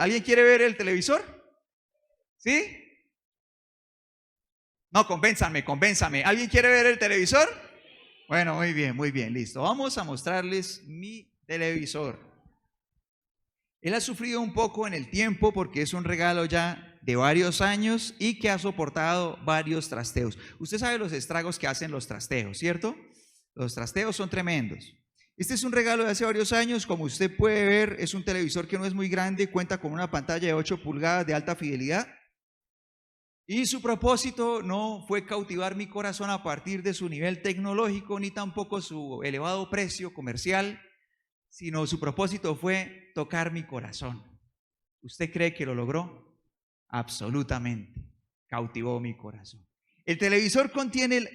¿Alguien quiere ver el televisor? ¿Sí? No, convénzame. ¿Alguien quiere ver el televisor? Bueno, muy bien, listo. Vamos a mostrarles mi televisor. Él ha sufrido un poco en el tiempo porque es un regalo ya de varios años y que ha soportado varios trasteos. Usted sabe los estragos que hacen los trasteos, ¿cierto? Los trasteos son tremendos. Este es un regalo de hace varios años. Como usted puede ver, es un televisor que no es muy grande, cuenta con una pantalla de 8 pulgadas de alta fidelidad. Y su propósito no fue cautivar mi corazón a partir de su nivel tecnológico, ni tampoco su elevado precio comercial, sino su propósito fue tocar mi corazón. ¿Usted cree que lo logró? Absolutamente. Cautivó mi corazón. El televisor contiene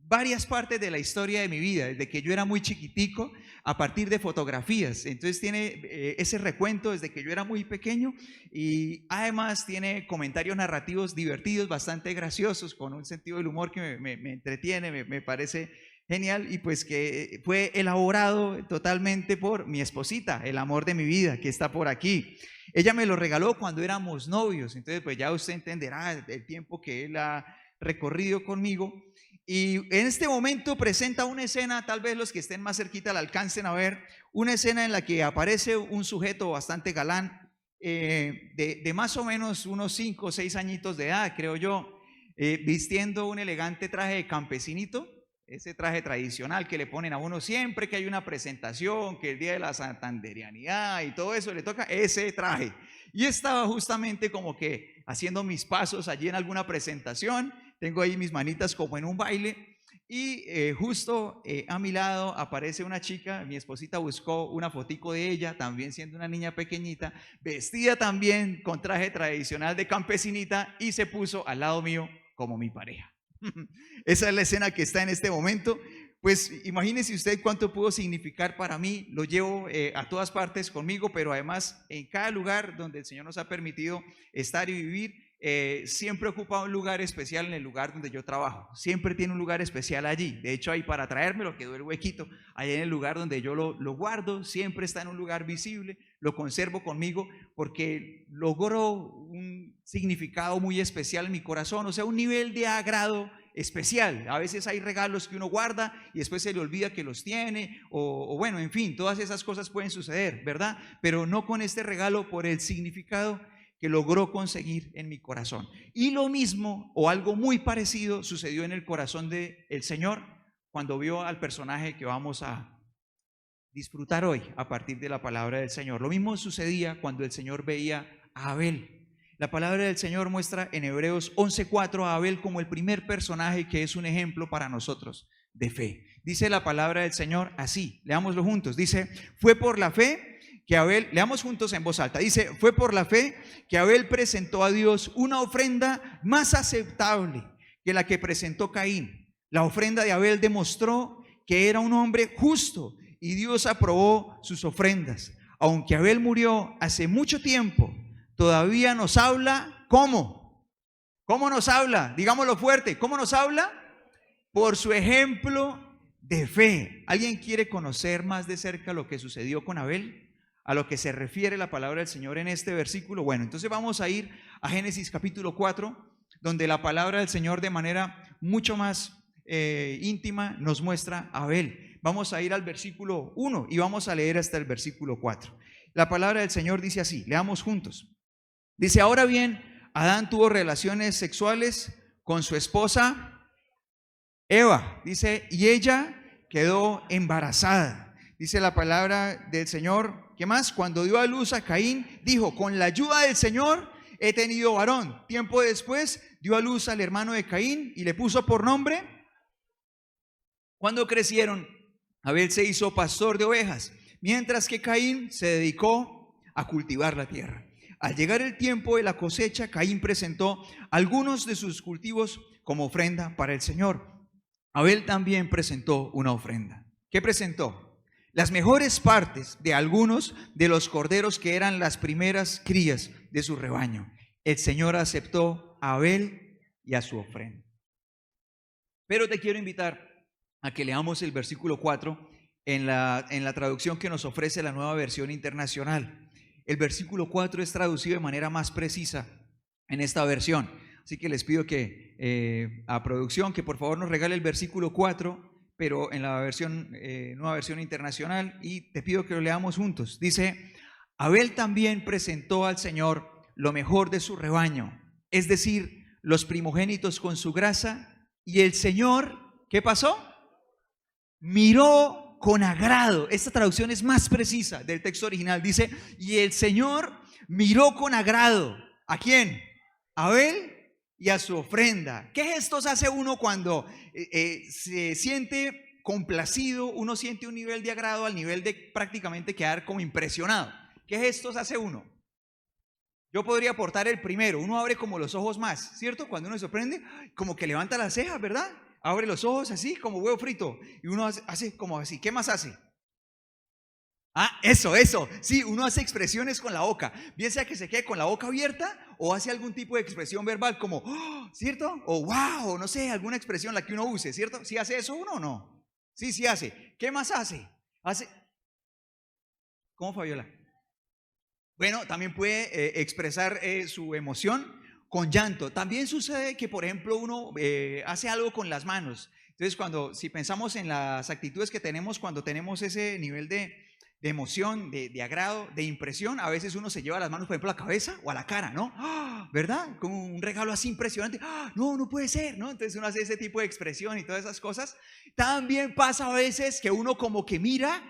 varias partes de la historia de mi vida, desde que yo era muy chiquitico, a partir de fotografías. Entonces tiene ese recuento desde que yo era muy pequeño y además tiene comentarios narrativos divertidos, bastante graciosos, con un sentido del humor que me entretiene, me parece genial, y pues que fue elaborado totalmente por mi esposita, el amor de mi vida, que está por aquí. Ella me lo regaló cuando éramos novios, entonces pues ya usted entenderá el tiempo que él ha recorrido conmigo. Y en este momento presenta una escena, tal vez los que estén más cerquita la alcancen a ver, una escena en la que aparece un sujeto bastante galán, de más o menos unos 5 o 6 añitos de edad, creo yo, vistiendo un elegante traje de campesinito, ese traje tradicional que le ponen a uno siempre que hay una presentación, que el día de la santanderianidad y todo eso le toca ese traje. Y estaba justamente como que haciendo mis pasos allí en alguna presentación. Tengo ahí mis manitas como en un baile y justo a mi lado aparece una chica. Mi esposita buscó una fotico de ella, también siendo una niña pequeñita, vestida también con traje tradicional de campesinita, y se puso al lado mío como mi pareja. Esa es la escena que está en este momento. Pues imagínese usted cuánto pudo significar para mí. Lo llevo a todas partes conmigo, pero además en cada lugar donde el Señor nos ha permitido estar y vivir, siempre ocupa un lugar especial en el lugar donde yo trabajo. Siempre tiene un lugar especial allí. De hecho, ahí para traérmelo quedó el huequito, allá en el lugar donde yo lo guardo. Siempre está en un lugar visible, lo conservo conmigo porque logró un significado muy especial en mi corazón, o sea, un nivel de agrado especial. A veces hay regalos que uno guarda y después se le olvida que los tiene, o bueno, en fin, todas esas cosas pueden suceder, ¿verdad? Pero no con este regalo, por el significado que logró conseguir en mi corazón. Y lo mismo o algo muy parecido sucedió en el corazón del Señor cuando vio al personaje que vamos a disfrutar hoy a partir de la palabra del Señor. Lo mismo sucedía cuando el Señor veía a Abel. La palabra del Señor muestra en Hebreos 11:4 a Abel como el primer personaje que es un ejemplo para nosotros de fe. Dice la palabra del Señor así, leámoslo juntos. Dice, fue por la fe que Abel, leamos juntos en voz alta, dice, fue por la fe que Abel presentó a Dios una ofrenda más aceptable que la que presentó Caín. La ofrenda de Abel demostró que era un hombre justo y Dios aprobó sus ofrendas. Aunque Abel murió hace mucho tiempo, todavía nos habla. ¿Cómo? ¿Cómo nos habla? Digámoslo fuerte, ¿cómo nos habla? Por su ejemplo de fe. ¿Alguien quiere conocer más de cerca lo que sucedió con Abel? A lo que se refiere la palabra del Señor en este versículo. Bueno, entonces vamos a ir a Génesis capítulo 4, donde la palabra del Señor de manera mucho más íntima nos muestra a Abel. Vamos a ir al versículo 1 y vamos a leer hasta el versículo 4. La palabra del Señor dice así, leamos juntos. Dice, ahora bien, Adán tuvo relaciones sexuales con su esposa Eva, dice, y ella quedó embarazada. Dice la palabra del Señor, ¿qué más? Cuando dio a luz a Caín, dijo, con la ayuda del Señor he tenido varón. Tiempo después dio a luz al hermano de Caín y le puso por nombre. Cuando crecieron, Abel se hizo pastor de ovejas, mientras que Caín se dedicó a cultivar la tierra. Al llegar el tiempo de la cosecha, Caín presentó algunos de sus cultivos como ofrenda para el Señor. Abel también presentó una ofrenda. ¿Qué presentó? Las mejores partes de algunos de los corderos que eran las primeras crías de su rebaño. El Señor aceptó a Abel y a su ofrenda. Pero te quiero invitar a que leamos el versículo 4 en la traducción que nos ofrece la Nueva Versión Internacional. el versículo 4 es traducido de manera más precisa en esta versión. Así que les pido que a producción que por favor nos regale el versículo 4, pero en la versión, nueva versión internacional, y te pido que lo leamos juntos. Dice: Abel también presentó al Señor lo mejor de su rebaño, es decir, los primogénitos con su grasa, y el Señor, ¿qué pasó? Miró con agrado. Esta traducción es más precisa del texto original. Dice: y el Señor miró con agrado. ¿A quién? A Abel y a su ofrenda. ¿Qué gestos hace uno cuando se siente complacido? Uno siente un nivel de agrado al nivel de prácticamente quedar como impresionado. ¿Qué gestos hace uno? Yo podría aportar el primero. Uno abre como los ojos más, ¿cierto? Cuando uno se sorprende, como que levanta las cejas, ¿verdad? Abre los ojos así como huevo frito. Y uno hace como así. ¿Qué más hace? Ah, eso. Sí, uno hace expresiones con la boca. Bien sea que se quede con la boca abierta o hace algún tipo de expresión verbal como, oh, ¿cierto? O wow, no sé, alguna expresión la que uno use, ¿cierto? ¿Sí hace eso uno o no? Sí hace. ¿Qué más hace? ¿Cómo, Fabiola? Bueno, también puede expresar su emoción con llanto. También sucede que, por ejemplo, uno hace algo con las manos. Entonces, si pensamos en las actitudes que tenemos cuando tenemos ese nivel de emoción, de agrado, de impresión, a veces uno se lleva las manos, por ejemplo, a la cabeza o a la cara, ¿no? ¿Verdad? Como un regalo así impresionante. No puede ser, ¿no? Entonces uno hace ese tipo de expresión y todas esas cosas. También pasa a veces que uno como que mira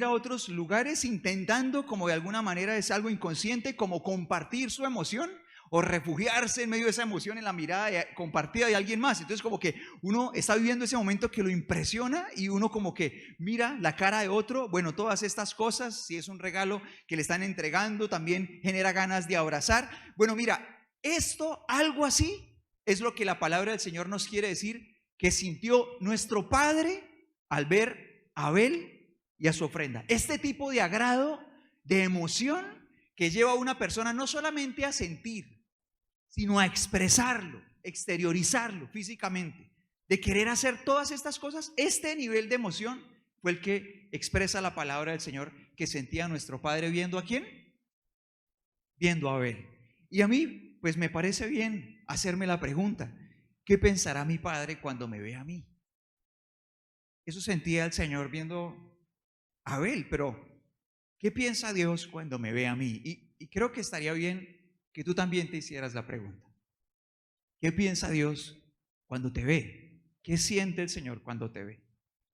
a otros lugares intentando, como de alguna manera es algo inconsciente, como compartir su emoción o refugiarse en medio de esa emoción en la mirada compartida de alguien más. Entonces como que uno está viviendo ese momento que lo impresiona y uno como que mira la cara de otro. Bueno, todas estas cosas, si es un regalo que le están entregando, también genera ganas de abrazar. Bueno, mira, algo así es lo que la palabra del Señor nos quiere decir que sintió nuestro Padre al ver a Abel y a su ofrenda. Este tipo de agrado, de emoción que lleva a una persona no solamente a sentir, sino a expresarlo, exteriorizarlo físicamente, de querer hacer todas estas cosas. Este nivel de emoción fue el que expresa la palabra del Señor que sentía nuestro Padre viendo ¿a quién? Viendo a Abel. Y a mí, pues me parece bien hacerme la pregunta: ¿qué pensará mi Padre cuando me ve a mí? Eso sentía el Señor viendo a Abel, pero ¿qué piensa Dios cuando me ve a mí? Y creo que estaría bien que tú también te hicieras la pregunta. ¿Qué piensa Dios cuando te ve? ¿Qué siente el Señor cuando te ve?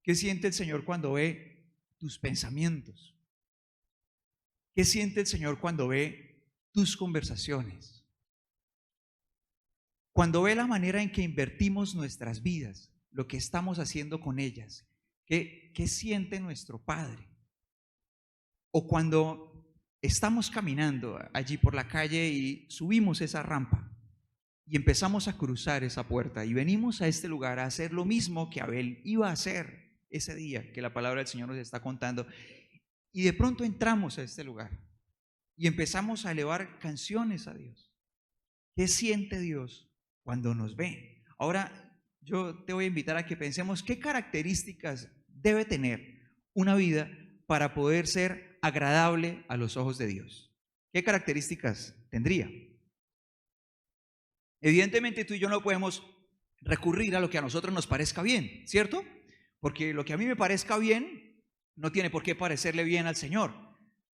¿Qué siente el Señor cuando ve tus pensamientos? ¿Qué siente el Señor cuando ve tus conversaciones? Cuando ve la manera en que invertimos nuestras vidas, lo que estamos haciendo con ellas, ¿qué siente nuestro Padre? O cuando estamos caminando allí por la calle y subimos esa rampa y empezamos a cruzar esa puerta y venimos a este lugar a hacer lo mismo que Abel iba a hacer ese día que la palabra del Señor nos está contando, y de pronto entramos a este lugar y empezamos a elevar canciones a Dios. ¿Qué siente Dios cuando nos ve? Ahora yo te voy a invitar a que pensemos qué características debe tener una vida para poder ser agradable a los ojos de Dios. ¿Qué características tendría? Evidentemente tú y yo no podemos recurrir a lo que a nosotros nos parezca bien, ¿cierto? Porque lo que a mí me parezca bien no tiene por qué parecerle bien al Señor.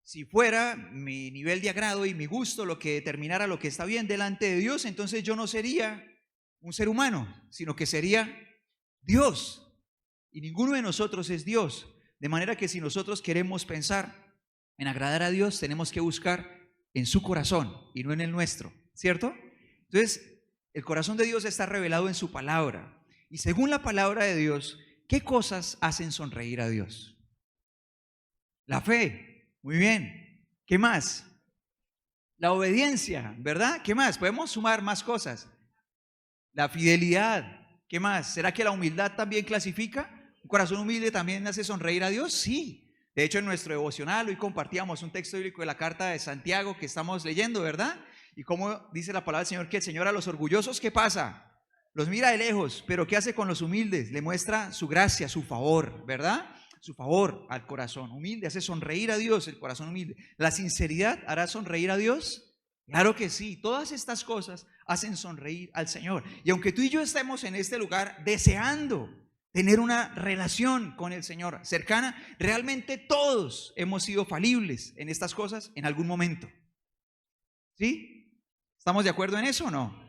Si fuera mi nivel de agrado y mi gusto lo que determinara lo que está bien delante de Dios, entonces yo no sería un ser humano, sino que sería Dios. Y ninguno de nosotros es Dios. De manera que si nosotros queremos pensar en agradar a Dios, tenemos que buscar en su corazón y no en el nuestro, ¿cierto? Entonces, el corazón de Dios está revelado en su palabra. Y según la palabra de Dios, ¿qué cosas hacen sonreír a Dios? La fe, muy bien. ¿Qué más? La obediencia, ¿verdad? ¿Qué más? Podemos sumar más cosas. La fidelidad, ¿qué más? ¿Será que la humildad también clasifica? ¿Un corazón humilde también hace sonreír a Dios? Sí. De hecho, en nuestro devocional hoy compartíamos un texto bíblico de la carta de Santiago que estamos leyendo, ¿verdad? Y como dice la palabra del Señor, que el Señor a los orgullosos, ¿qué pasa? Los mira de lejos, pero ¿qué hace con los humildes? Le muestra su gracia, su favor, ¿verdad? su favor al corazón humilde, hace sonreír a Dios el corazón humilde. ¿La sinceridad hará sonreír a Dios? Claro que sí, todas estas cosas hacen sonreír al Señor. Y aunque tú y yo estemos en este lugar deseando tener una relación con el Señor cercana, realmente todos hemos sido falibles en estas cosas en algún momento. ¿Sí? ¿Estamos de acuerdo en eso o no?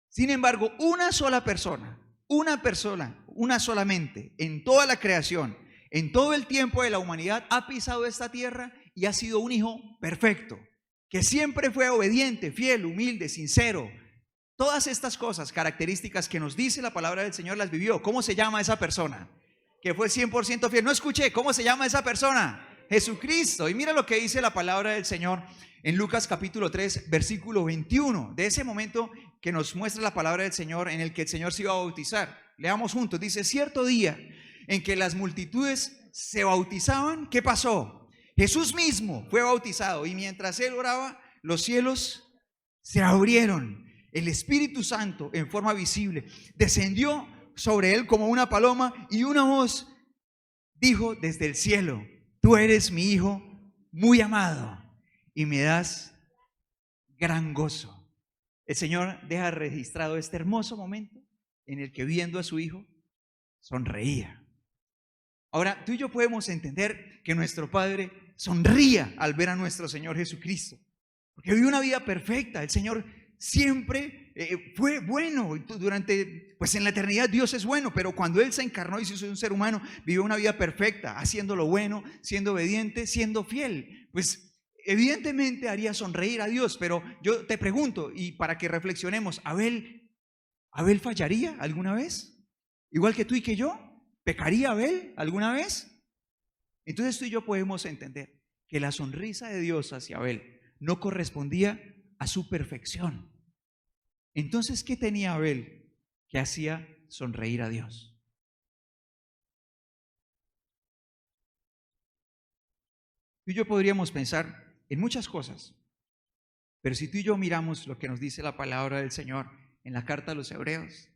Sin embargo, una persona, una solamente, en toda la creación, en todo el tiempo de la humanidad, ha pisado esta tierra y ha sido un hijo perfecto, que siempre fue obediente, fiel, humilde, sincero. Todas estas cosas, características que nos dice la palabra del Señor, las vivió. ¿Cómo se llama esa persona? Que fue 100% fiel. No escuché, ¿cómo se llama esa persona? Jesucristo. Y mira lo que dice la palabra del Señor en Lucas capítulo 3, versículo 21. De ese momento que nos muestra la palabra del Señor en el que el Señor se iba a bautizar. Leamos juntos. Dice, cierto día en que las multitudes se bautizaban, ¿qué pasó? Jesús mismo fue bautizado y mientras él oraba, los cielos se abrieron. El Espíritu Santo en forma visible descendió sobre él como una paloma y una voz dijo desde el cielo, tú eres mi hijo muy amado y me das gran gozo. El Señor deja registrado este hermoso momento en el que viendo a su hijo sonreía. Ahora, tú y yo podemos entender que nuestro Padre sonría al ver a nuestro Señor Jesucristo, porque vivió una vida perfecta. El Señor siempre fue bueno. Pues en la eternidad Dios es bueno, pero cuando Él se encarnó y se hizo un ser humano, vivió una vida perfecta, haciendo lo bueno, siendo obediente, siendo fiel. Pues evidentemente haría sonreír a Dios, pero yo te pregunto, y para que reflexionemos, ¿Abel fallaría alguna vez? Igual que tú y que yo. ¿Pecaría Abel alguna vez? Entonces tú y yo podemos entender que la sonrisa de Dios hacia Abel no correspondía a su perfección. Entonces, ¿qué tenía Abel que hacía sonreír a Dios? Tú y yo podríamos pensar en muchas cosas, pero si tú y yo miramos lo que nos dice la palabra del Señor en la carta a los Hebreos,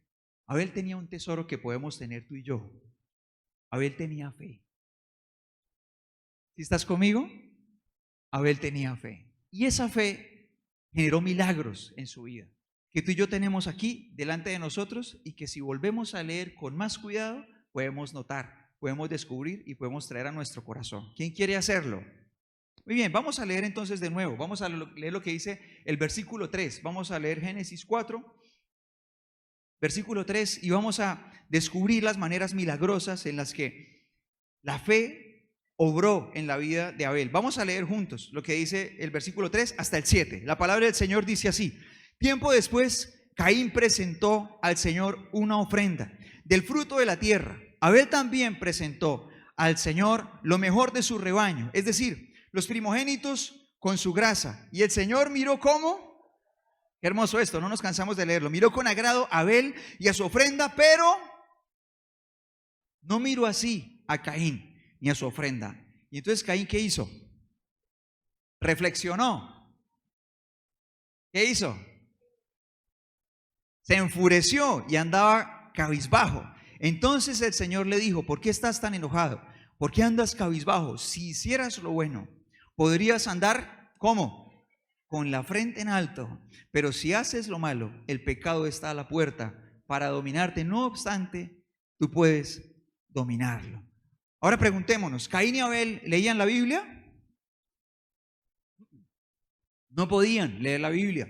Abel tenía un tesoro que podemos tener tú y yo. Abel tenía fe. ¿Sí estás conmigo? Abel tenía fe. Y esa fe generó milagros en su vida, que tú y yo tenemos aquí delante de nosotros y que si volvemos a leer con más cuidado, podemos notar, podemos descubrir y podemos traer a nuestro corazón. ¿Quién quiere hacerlo? Muy bien, vamos a leer entonces de nuevo. Vamos a leer lo que dice el versículo 3. Vamos a leer Génesis 4. Versículo 3, y vamos a descubrir las maneras milagrosas en las que la fe obró en la vida de Abel. Vamos a leer juntos lo que dice el versículo 3 hasta el 7. La palabra del Señor dice así: tiempo después, Caín presentó al Señor una ofrenda del fruto de la tierra. Abel también presentó al Señor lo mejor de su rebaño, es decir, los primogénitos con su grasa. Y el Señor miró cómo. Qué hermoso esto, no nos cansamos de leerlo. Miró con agrado a Abel y a su ofrenda, pero no miró así a Caín ni a su ofrenda. Y entonces Caín, ¿qué hizo? Reflexionó. ¿Qué hizo? Se enfureció y andaba cabizbajo. Entonces el Señor le dijo, ¿por qué estás tan enojado? ¿Por qué andas cabizbajo? Si hicieras lo bueno, podrías andar, ¿cómo? Con la frente en alto. Pero si haces lo malo, el pecado está a la puerta para dominarte. No obstante, tú puedes dominarlo. Ahora preguntémonos, ¿Caín y Abel leían la Biblia? No podían leer la Biblia.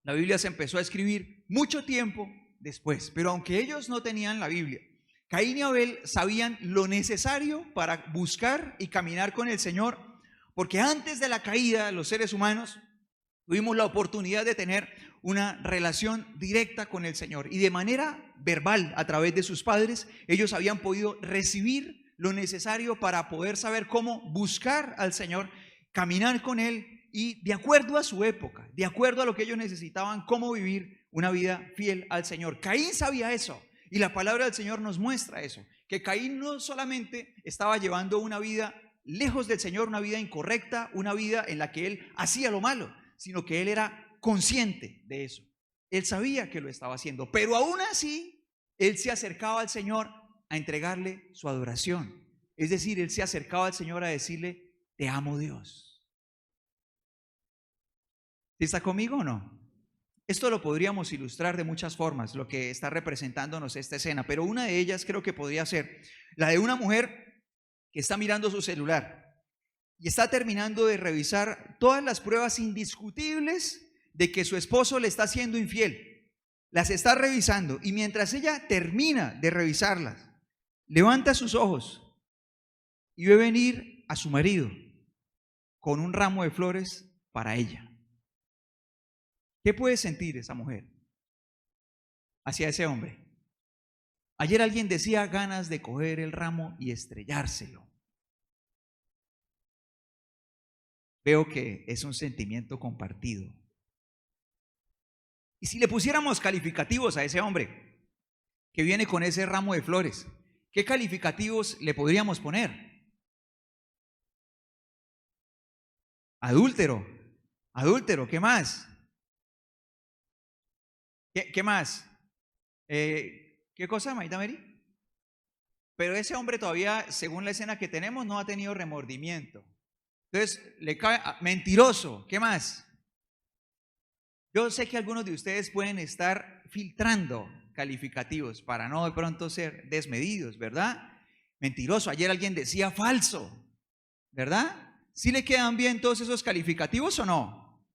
La Biblia se empezó a escribir mucho tiempo después, pero aunque ellos no tenían la Biblia, Caín y Abel sabían lo necesario para buscar y caminar con el Señor, porque antes de la caída los seres humanos tuvimos la oportunidad de tener una relación directa con el Señor y de manera verbal, a través de sus padres, ellos habían podido recibir lo necesario para poder saber cómo buscar al Señor, caminar con Él y de acuerdo a su época, de acuerdo a lo que ellos necesitaban, cómo vivir una vida fiel al Señor. Caín sabía eso y la palabra del Señor nos muestra eso, que Caín no solamente estaba llevando una vida lejos del Señor, una vida incorrecta, una vida en la que él hacía lo malo, sino que él era consciente de eso. Él sabía que lo estaba haciendo, pero aún así, él se acercaba al Señor a entregarle su adoración. Es decir, él se acercaba al Señor a decirle, te amo, Dios. ¿Sí está conmigo o no? Esto lo podríamos ilustrar de muchas formas, lo que está representándonos esta escena, pero una de ellas creo que podría ser la de una mujer que está mirando su celular y está terminando de revisar todas las pruebas indiscutibles de que su esposo le está siendo infiel. Las está revisando y mientras ella termina de revisarlas, levanta sus ojos y ve venir a su marido con un ramo de flores para ella. ¿Qué puede sentir esa mujer hacia ese hombre? Ayer alguien decía ganas de coger el ramo y estrellárselo. Veo que es un sentimiento compartido. Y si le pusiéramos calificativos a ese hombre que viene con ese ramo de flores, ¿qué calificativos le podríamos poner? Adúltero, ¿qué más? ¿Qué más? ¿Qué cosa, Maita Mary? Pero ese hombre todavía, según la escena que tenemos, no ha tenido remordimiento. Entonces, le cae mentiroso. ¿Qué más? Yo sé que algunos de ustedes pueden estar filtrando calificativos para no de pronto ser desmedidos, ¿verdad? Mentiroso. Ayer alguien decía falso, ¿verdad? ¿Sí le quedan bien todos esos calificativos o no?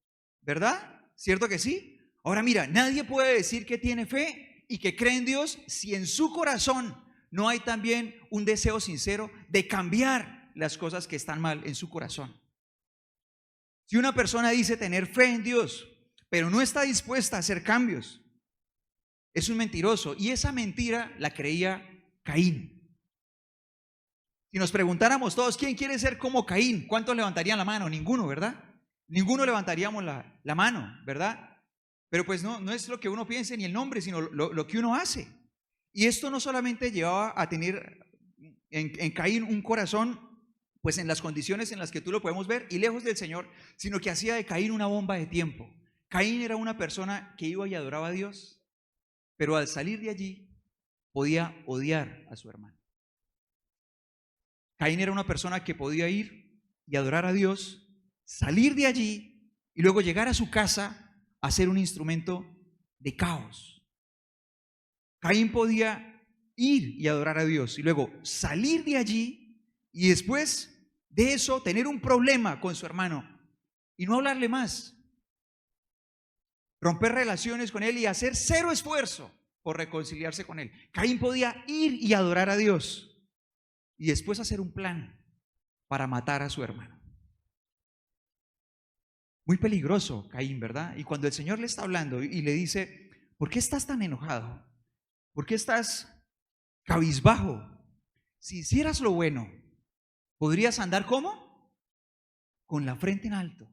¿Verdad? ¿Cierto que sí? Ahora mira, nadie puede decir que tiene fe y que cree en Dios si en su corazón no hay también un deseo sincero de cambiar las cosas que están mal en su corazón. Si una persona dice tener fe en Dios, pero no está dispuesta a hacer cambios, es un mentiroso. Y esa mentira la creía Caín. Si nos preguntáramos todos, ¿quién quiere ser como Caín? ¿Cuántos levantarían la mano? Ninguno, ¿verdad? Ninguno levantaríamos la mano, ¿verdad? Pero pues no es lo que uno piense ni el nombre, sino lo que uno hace. Y esto no solamente llevaba a tener en Caín un corazón, pues en las condiciones en las que tú lo podemos ver y lejos del Señor, sino que hacía de Caín una bomba de tiempo. Caín era una persona que iba y adoraba a Dios, pero al salir de allí podía odiar a su hermano. Caín era una persona que podía ir y adorar a Dios, salir de allí y luego llegar a su casa a ser un instrumento de caos. Caín podía ir y adorar a Dios y luego salir de allí y después de eso tener un problema con su hermano y no hablarle más, romper relaciones con él y hacer cero esfuerzo por reconciliarse con él. Caín podía ir y adorar a Dios y después hacer un plan para matar a su hermano. Muy peligroso Caín, ¿verdad? Y cuando el Señor le está hablando y le dice, ¿por qué estás tan enojado? ¿Por qué estás cabizbajo? Si hicieras lo bueno, ¿podrías andar cómo? Con la frente en alto.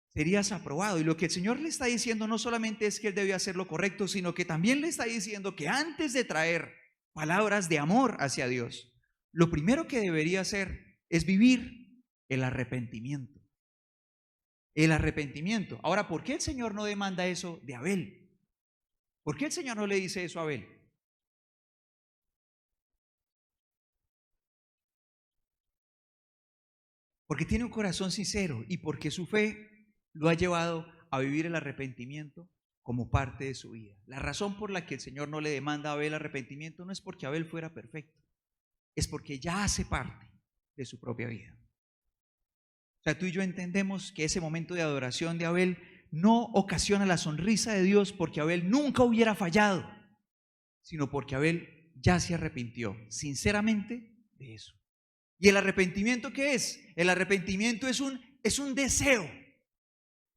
Serías aprobado. Y lo que el Señor le está diciendo no solamente es que él debe hacer lo correcto, sino que también le está diciendo que antes de traer palabras de amor hacia Dios, lo primero que debería hacer es vivir el arrepentimiento. El arrepentimiento. Ahora, ¿por qué el Señor no demanda eso de Abel? ¿Por qué el Señor no le dice eso a Abel? Porque tiene un corazón sincero y porque su fe lo ha llevado a vivir el arrepentimiento como parte de su vida. La razón por la que el Señor no le demanda a Abel arrepentimiento no es porque Abel fuera perfecto, es porque ya hace parte de su propia vida. O sea, tú y yo entendemos que ese momento de adoración de Abel no ocasiona la sonrisa de Dios porque Abel nunca hubiera fallado, sino porque Abel ya se arrepintió sinceramente de eso. ¿Y el arrepentimiento qué es? El arrepentimiento es un deseo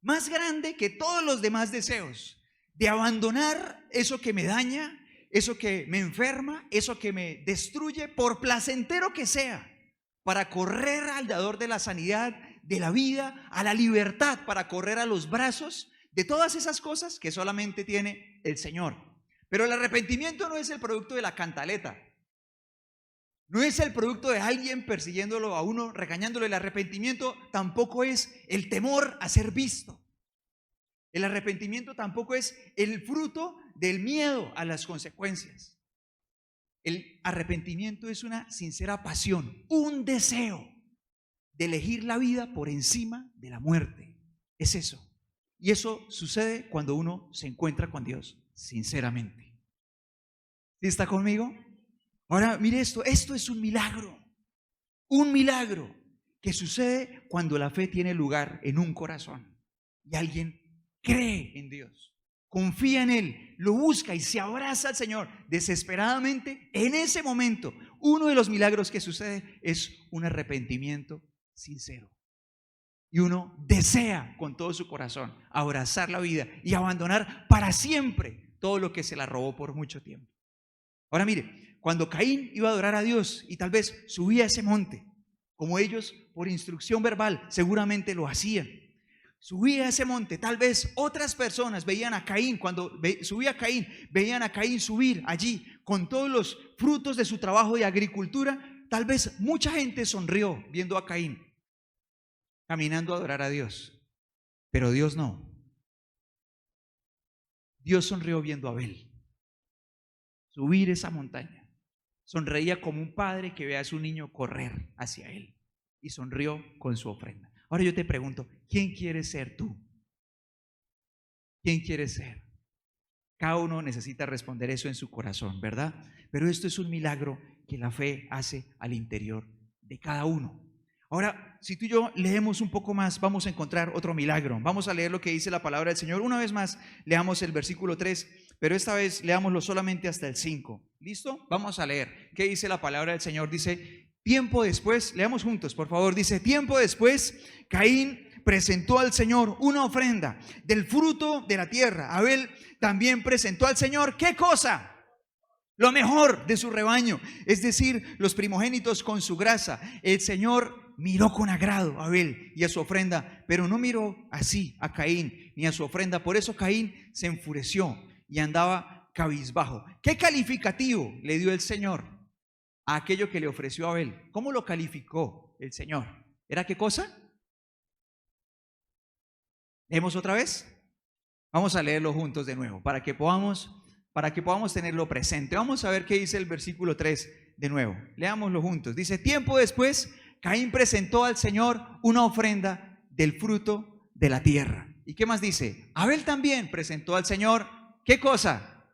más grande que todos los demás deseos, de abandonar eso que me daña, eso que me enferma, eso que me destruye, por placentero que sea, para correr al dador de la sanidad, de la vida, a la libertad, para correr a los brazos de todas esas cosas que solamente tiene el Señor. Pero el arrepentimiento no es el producto de la cantaleta, no es el producto de alguien persiguiéndolo a uno, regañándolo. El arrepentimiento tampoco es el temor a ser visto. El arrepentimiento tampoco es el fruto del miedo a las consecuencias. El arrepentimiento es una sincera pasión, un deseo de elegir la vida por encima de la muerte. Es eso. Y eso sucede cuando uno se encuentra con Dios, sinceramente. ¿Sí está conmigo? Ahora, mire esto es un milagro que sucede cuando la fe tiene lugar en un corazón y alguien cree en Dios, confía en Él, lo busca y se abraza al Señor desesperadamente. En ese momento, uno de los milagros que sucede es un arrepentimiento sincero. Y uno desea con todo su corazón abrazar la vida y abandonar para siempre todo lo que se la robó por mucho tiempo. Ahora mire, cuando Caín iba a adorar a Dios y tal vez subía a ese monte, como ellos por instrucción verbal seguramente lo hacían, subía a ese monte, tal vez otras personas veían a Caín, cuando subía Caín, veían a Caín subir allí con todos los frutos de su trabajo de agricultura. Tal vez mucha gente sonrió viendo a Caín caminando a adorar a Dios, pero Dios no. Dios sonrió viendo a Abel subir esa montaña. Sonreía como un padre que ve a su niño correr hacia él y sonrió con su ofrenda. Ahora yo te pregunto, ¿quién quieres ser tú? ¿Quién quieres ser? Cada uno necesita responder eso en su corazón, ¿verdad? Pero esto es un milagro que la fe hace al interior de cada uno. Ahora, si tú y yo leemos un poco más, vamos a encontrar otro milagro. Vamos a leer lo que dice la palabra del Señor. Una vez más, leamos el versículo 3, pero esta vez leámoslo solamente hasta el 5. ¿Listo? Vamos a leer. ¿Qué dice la palabra del Señor? Dice, tiempo después, leamos juntos, por favor. Dice, tiempo después, Caín presentó al Señor una ofrenda del fruto de la tierra. Abel también presentó al Señor, ¿qué cosa? Lo mejor de su rebaño, es decir, los primogénitos con su grasa. El Señor miró con agrado a Abel y a su ofrenda, pero no miró así a Caín ni a su ofrenda. Por eso Caín se enfureció y andaba cabizbajo. ¿Qué calificativo le dio el Señor a aquello que le ofreció a Abel? ¿Cómo lo calificó el Señor? ¿Era qué cosa? ¿Leemos otra vez? Vamos a leerlo juntos de nuevo para que podamos tenerlo presente. Vamos a ver qué dice el versículo 3 de nuevo. Leámoslo juntos. Dice, tiempo después, Caín presentó al Señor una ofrenda del fruto de la tierra. ¿Y qué más dice? Abel también presentó al Señor, ¿qué cosa?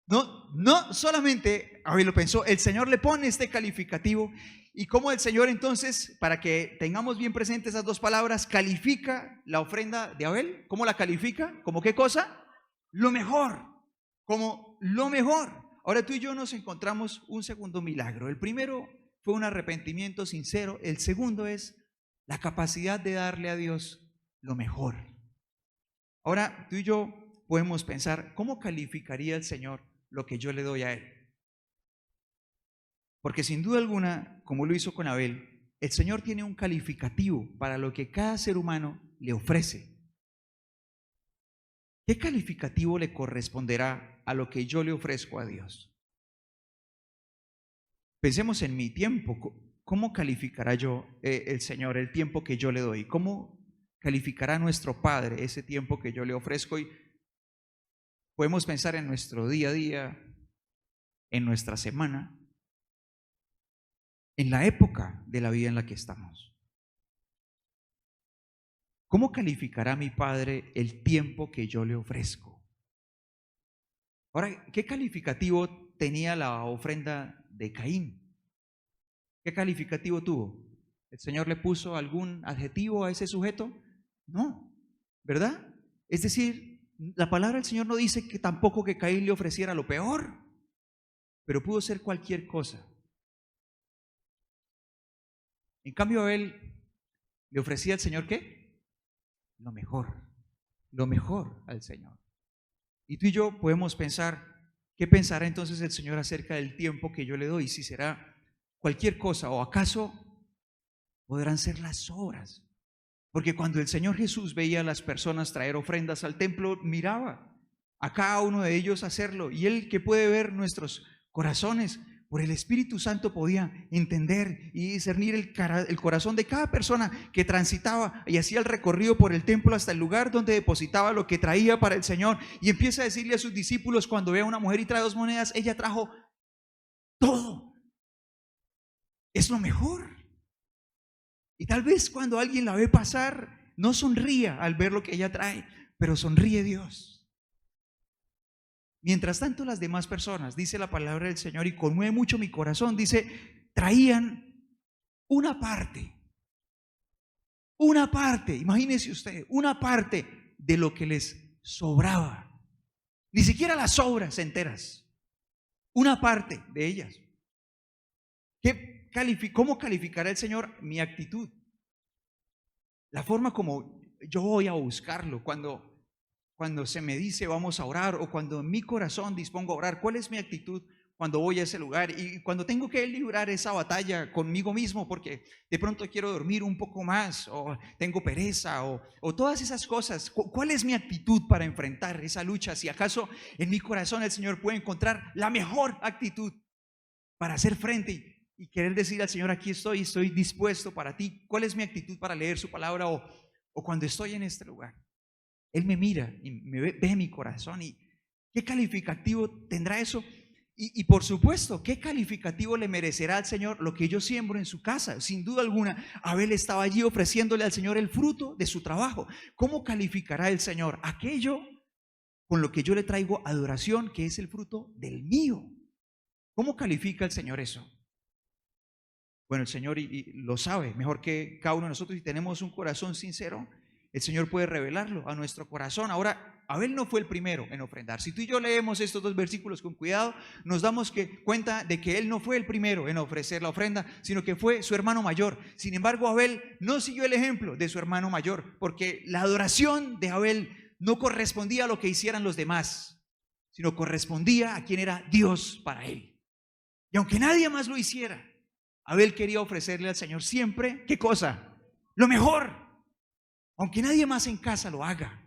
No solamente Abel lo pensó, el Señor le pone este calificativo. Y cómo el Señor entonces, para que tengamos bien presentes esas dos palabras, califica la ofrenda de Abel. ¿Cómo la califica? ¿Cómo qué cosa? Lo mejor. Como lo mejor. Ahora tú y yo nos encontramos un segundo milagro. El primero fue un arrepentimiento sincero. El segundo es la capacidad de darle a Dios lo mejor. Ahora tú y yo podemos pensar, ¿cómo calificaría el Señor lo que yo le doy a Él? Porque sin duda alguna, como lo hizo con Abel, el Señor tiene un calificativo para lo que cada ser humano le ofrece. ¿Qué calificativo le corresponderá a lo que yo le ofrezco a Dios? Pensemos en mi tiempo. ¿Cómo calificará el Señor el tiempo que yo le doy? ¿Cómo calificará nuestro Padre ese tiempo que yo le ofrezco? Y podemos pensar en nuestro día a día, en nuestra semana, en la época de la vida en la que estamos. ¿Cómo calificará mi Padre el tiempo que yo le ofrezco? Ahora, ¿qué calificativo tenía la ofrenda de Caín? ¿Qué calificativo tuvo? ¿El Señor le puso algún adjetivo a ese sujeto? No, ¿verdad? Es decir, la palabra del Señor no dice que tampoco que Caín le ofreciera lo peor, pero pudo ser cualquier cosa. En cambio, Abel le ofrecía al Señor ¿qué? Lo mejor al Señor. Y tú y yo podemos pensar, ¿qué pensará entonces el Señor acerca del tiempo que yo le doy? Si será cualquier cosa o acaso podrán ser las obras. Porque cuando el Señor Jesús veía a las personas traer ofrendas al templo, miraba a cada uno de ellos hacerlo. Y Él, que puede ver nuestros corazones, por el Espíritu Santo podía entender y discernir el corazón de cada persona que transitaba y hacía el recorrido por el templo hasta el lugar donde depositaba lo que traía para el Señor. Y empieza a decirle a sus discípulos, cuando ve a una mujer y trae 2 monedas, ella trajo todo. Es lo mejor. Y tal vez cuando alguien la ve pasar, no sonría al ver lo que ella trae, pero sonríe Dios. Mientras tanto, las demás personas, dice la palabra del Señor, y conmueve mucho mi corazón, dice, traían una parte, imagínese usted, una parte de lo que les sobraba. Ni siquiera las sobras enteras, una parte de ellas. ¿Cómo calificará el Señor mi actitud? La forma como yo voy a buscarlo cuando se me dice vamos a orar, o cuando en mi corazón dispongo a orar. ¿Cuál es mi actitud cuando voy a ese lugar? Y cuando tengo que librar esa batalla conmigo mismo, porque de pronto quiero dormir un poco más, o tengo pereza, o todas esas cosas. ¿Cuál es mi actitud para enfrentar esa lucha? Si acaso en mi corazón el Señor puede encontrar la mejor actitud para hacer frente y querer decir al Señor, aquí estoy dispuesto para ti. ¿Cuál es mi actitud para leer su palabra o cuando estoy en este lugar? Él me mira y me ve mi corazón. ¿Y qué calificativo tendrá eso? Y por supuesto, ¿qué calificativo le merecerá al Señor lo que yo siembro en su casa? Sin duda alguna, Abel estaba allí ofreciéndole al Señor el fruto de su trabajo. ¿Cómo calificará el Señor aquello con lo que yo le traigo adoración, que es el fruto del mío? ¿Cómo califica el Señor eso? Bueno, el Señor y lo sabe mejor que cada uno de nosotros. Si tenemos un corazón sincero, el Señor puede revelarlo a nuestro corazón. Ahora, Abel no fue el primero en ofrendar. Si tú y yo leemos estos dos versículos con cuidado, nos damos cuenta de que él no fue el primero en ofrecer la ofrenda, sino que fue su hermano mayor. Sin embargo, Abel no siguió el ejemplo de su hermano mayor, porque la adoración de Abel no correspondía a lo que hicieran los demás, sino correspondía a quien era Dios para él. Y aunque nadie más lo hiciera, Abel quería ofrecerle al Señor siempre, ¿qué cosa? Lo mejor. Aunque nadie más en casa lo haga,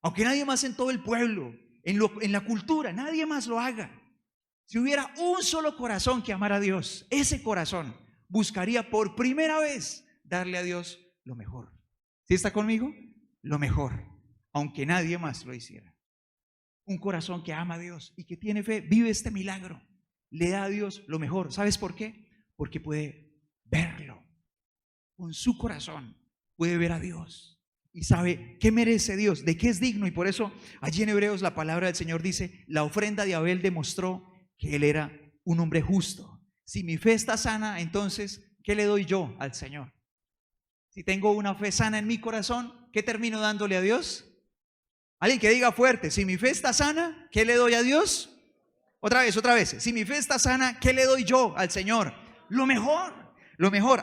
aunque nadie más en todo el pueblo, en la cultura, nadie más lo haga. Si hubiera un solo corazón que amara a Dios, ese corazón buscaría por primera vez darle a Dios lo mejor. ¿Sí está conmigo? Lo mejor, aunque nadie más lo hiciera. Un corazón que ama a Dios y que tiene fe, vive este milagro, le da a Dios lo mejor. ¿Sabes por qué? Porque puede verlo con su corazón, puede ver a Dios y sabe qué merece Dios, de qué es digno. Y por eso allí en Hebreos la palabra del Señor dice, la ofrenda de Abel demostró que él era un hombre justo. Si mi fe está sana, entonces ¿qué le doy yo al Señor? Si tengo una fe sana en mi corazón, ¿qué termino dándole a Dios? Alguien que diga fuerte, si mi fe está sana, ¿qué le doy a Dios? Otra vez, si mi fe está sana, ¿qué le doy yo al Señor? Lo mejor.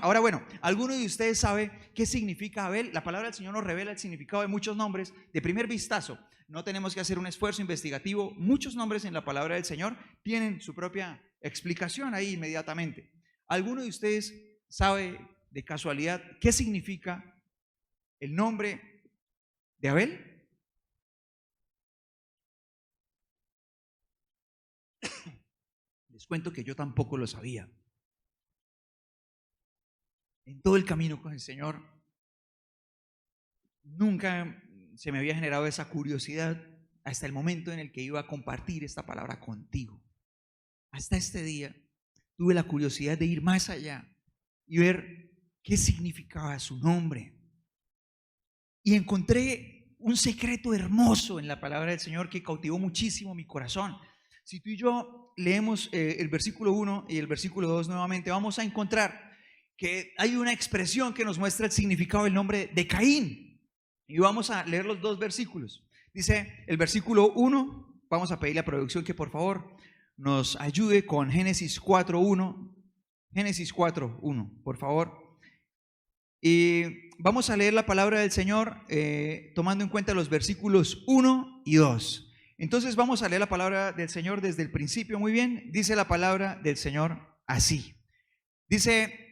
Ahora bueno, ¿alguno de ustedes sabe qué significa Abel? La palabra del Señor nos revela el significado de muchos nombres de primer vistazo. No tenemos que hacer un esfuerzo investigativo. Muchos nombres en la palabra del Señor tienen su propia explicación ahí inmediatamente. ¿Alguno de ustedes sabe de casualidad qué significa el nombre de Abel? Les cuento que yo tampoco lo sabía. En todo el camino con el Señor, nunca se me había generado esa curiosidad hasta el momento en el que iba a compartir esta palabra contigo. Hasta este día tuve la curiosidad de ir más allá y ver qué significaba su nombre. Y encontré un secreto hermoso en la palabra del Señor que cautivó muchísimo mi corazón. Si tú y yo leemos el versículo 1 y el versículo 2 nuevamente, vamos a encontrar que hay una expresión que nos muestra el significado del nombre de Caín. Y vamos a leer los dos versículos. Dice el versículo 1, vamos a pedirle a producción que por favor nos ayude con Génesis 4:1. Génesis 4:1, por favor. Y vamos a leer la palabra del Señor tomando en cuenta los versículos 1 y 2. Entonces vamos a leer la palabra del Señor desde el principio. Muy bien, dice la palabra del Señor así. Dice...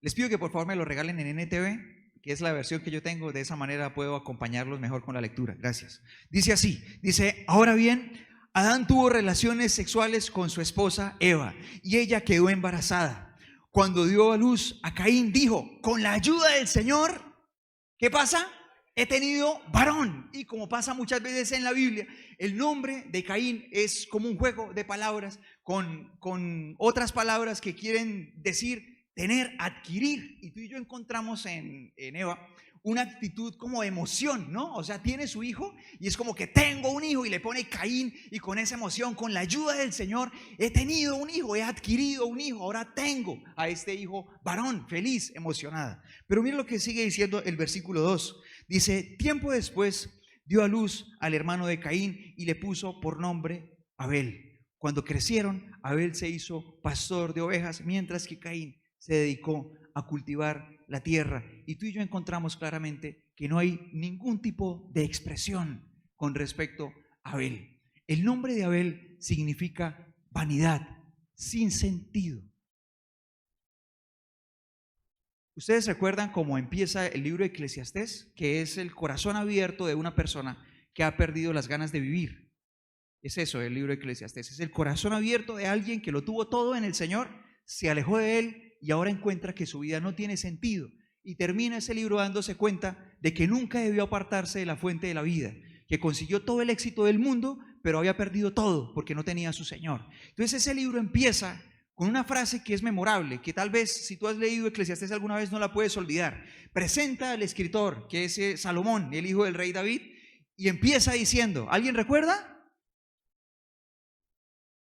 Les pido que por favor me lo regalen en NTV, que es la versión que yo tengo. De esa manera puedo acompañarlos mejor con la lectura. Gracias. Dice así, dice, ahora bien, Adán tuvo relaciones sexuales con su esposa Eva y ella quedó embarazada. Cuando dio a luz a Caín, dijo, con la ayuda del Señor, ¿qué pasa? he tenido varón. Y como pasa muchas veces en la Biblia, el nombre de Caín es como un juego de palabras con otras palabras que quieren decir tener, adquirir. Y tú y yo encontramos en Eva una actitud como de emoción, ¿no? O sea, tiene su hijo y es como que tengo un hijo, y le pone Caín, y con esa emoción, con la ayuda del Señor, he tenido un hijo, he adquirido un hijo, ahora tengo a este hijo varón, feliz, emocionada. Pero mira lo que sigue diciendo el versículo 2. Dice, tiempo después dio a luz al hermano de Caín y le puso por nombre Abel. Cuando crecieron, Abel se hizo pastor de ovejas, mientras que Caín se dedicó a cultivar la tierra. Y tú y yo encontramos claramente que no hay ningún tipo de expresión con respecto a Abel. El nombre de Abel significa vanidad, sin sentido. ¿Ustedes recuerdan cómo empieza el libro de Eclesiastés? Que es el corazón abierto de una persona que ha perdido las ganas de vivir. Es eso el libro de Eclesiastés. Es el corazón abierto de alguien que lo tuvo todo en el Señor, se alejó de Él y ahora encuentra que su vida no tiene sentido. Y termina ese libro dándose cuenta de que nunca debió apartarse de la fuente de la vida, que consiguió todo el éxito del mundo, pero había perdido todo porque no tenía a su Señor. Entonces ese libro empieza con una frase que es memorable, que tal vez si tú has leído Eclesiastés alguna vez no la puedes olvidar. Presenta al escritor, que es Salomón, el hijo del rey David, y empieza diciendo, ¿alguien recuerda?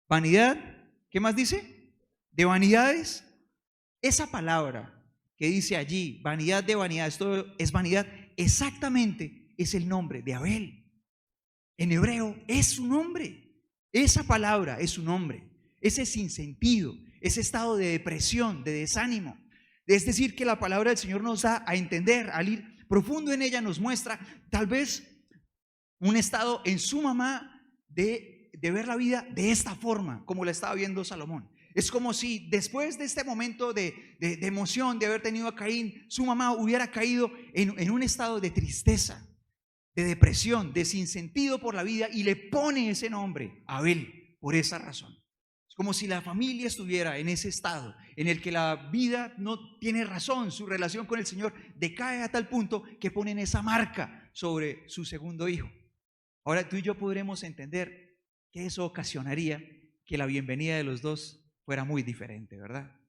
Vanidad, ¿qué más dice? De vanidades. Esa palabra que dice allí, vanidad de vanidad, esto es vanidad, exactamente es el nombre de Abel. En hebreo es su nombre. Esa palabra es su nombre. Ese sinsentido, ese estado de depresión, de desánimo. Es decir, que la palabra del Señor nos da a entender, al ir profundo en ella, nos muestra tal vez un estado en su mamá de ver la vida de esta forma, como la estaba viendo Salomón. Es como si después de este momento de emoción, de haber tenido a Caín, su mamá hubiera caído en un estado de tristeza, de depresión, de sinsentido por la vida, y le pone ese nombre, Abel, por esa razón. Es como si la familia estuviera en ese estado en el que la vida no tiene razón, su relación con el Señor decae a tal punto que ponen esa marca sobre su segundo hijo. Ahora tú y yo podremos entender que eso ocasionaría que la bienvenida de los dos fuera muy diferente, ¿verdad?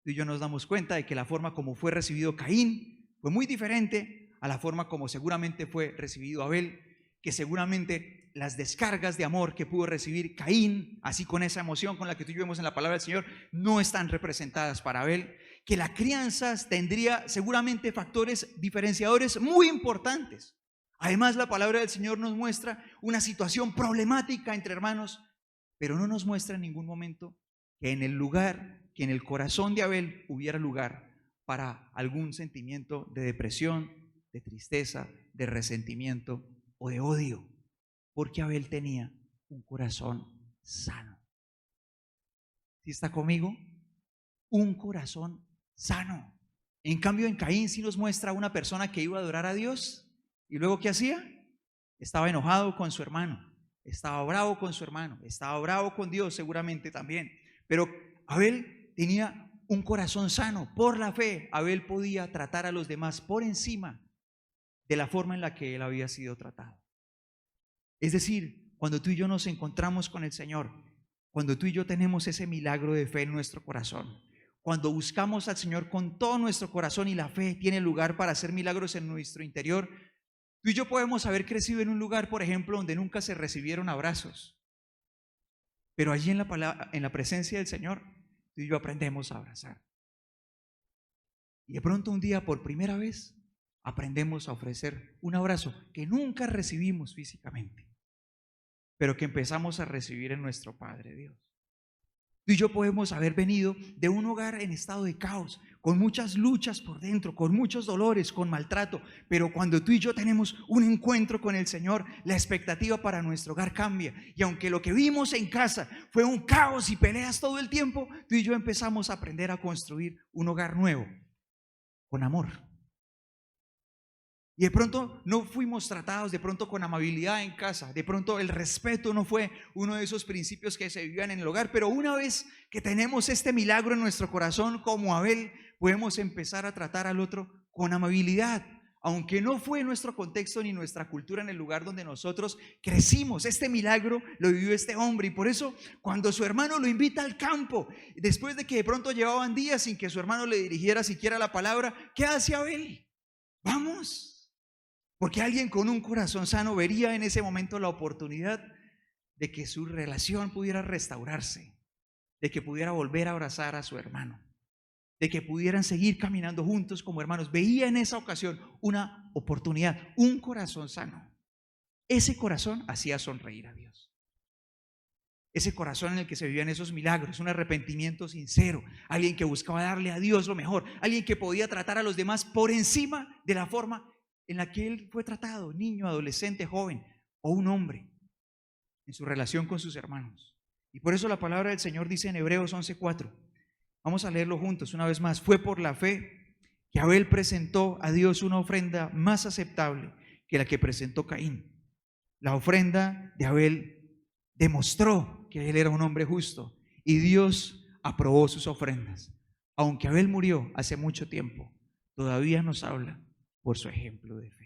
Tú y yo nos damos cuenta de que la forma como fue recibido Caín fue muy diferente a la forma como seguramente fue recibido Abel, que seguramente las descargas de amor que pudo recibir Caín, así con esa emoción con la que tú y yo vemos en la palabra del Señor, no están representadas para Abel, que la crianza tendría seguramente factores diferenciadores muy importantes. Además, la palabra del Señor nos muestra una situación problemática entre hermanos, pero no nos muestra en ningún momento que en el lugar, que en el corazón de Abel hubiera lugar para algún sentimiento de depresión, de tristeza, de resentimiento o de odio, porque Abel tenía un corazón sano. ¿Sí está conmigo? Un corazón sano. En cambio, en Caín sí nos muestra una persona que iba a adorar a Dios, y luego ¿qué hacía? Estaba enojado con su hermano, estaba bravo con su hermano, estaba bravo con Dios seguramente también. Pero Abel tenía un corazón sano. Por la fe, Abel podía tratar a los demás por encima de la forma en la que él había sido tratado. Es decir, cuando tú y yo nos encontramos con el Señor, cuando tú y yo tenemos ese milagro de fe en nuestro corazón, cuando buscamos al Señor con todo nuestro corazón y la fe tiene lugar para hacer milagros en nuestro interior, tú y yo podemos haber crecido en un lugar, por ejemplo, donde nunca se recibieron abrazos. Pero allí en la presencia del Señor, tú y yo aprendemos a abrazar. Y de pronto un día, por primera vez, aprendemos a ofrecer un abrazo que nunca recibimos físicamente, pero que empezamos a recibir en nuestro Padre Dios. Tú y yo podemos haber venido de un hogar en estado de caos, con muchas luchas por dentro, con muchos dolores, con maltrato, pero cuando tú y yo tenemos un encuentro con el Señor, la expectativa para nuestro hogar cambia. Y aunque lo que vimos en casa fue un caos y peleas todo el tiempo, tú y yo empezamos a aprender a construir un hogar nuevo, con amor. Y de pronto no fuimos tratados de pronto con amabilidad en casa, de pronto el respeto no fue uno de esos principios que se vivían en el hogar, pero una vez que tenemos este milagro en nuestro corazón como Abel, podemos empezar a tratar al otro con amabilidad, aunque no fue nuestro contexto ni nuestra cultura en el lugar donde nosotros crecimos. Este milagro lo vivió este hombre, y por eso cuando su hermano lo invita al campo, después de que de pronto llevaban días sin que su hermano le dirigiera siquiera la palabra, ¿qué hace Abel? Vamos, porque alguien con un corazón sano vería en ese momento la oportunidad de que su relación pudiera restaurarse, de que pudiera volver a abrazar a su hermano, de que pudieran seguir caminando juntos como hermanos. Veía en esa ocasión una oportunidad, un corazón sano. Ese corazón hacía sonreír a Dios. Ese corazón en el que se vivían esos milagros, un arrepentimiento sincero, alguien que buscaba darle a Dios lo mejor, alguien que podía tratar a los demás por encima de la forma en la que él fue tratado, niño, adolescente, joven o un hombre, en su relación con sus hermanos. Y por eso la palabra del Señor dice en Hebreos 11:4, vamos a leerlo juntos una vez más: fue por la fe que Abel presentó a Dios una ofrenda más aceptable que la que presentó Caín. La ofrenda de Abel demostró que él era un hombre justo, y Dios aprobó sus ofrendas. Aunque Abel murió hace mucho tiempo, todavía nos habla por su ejemplo de fe.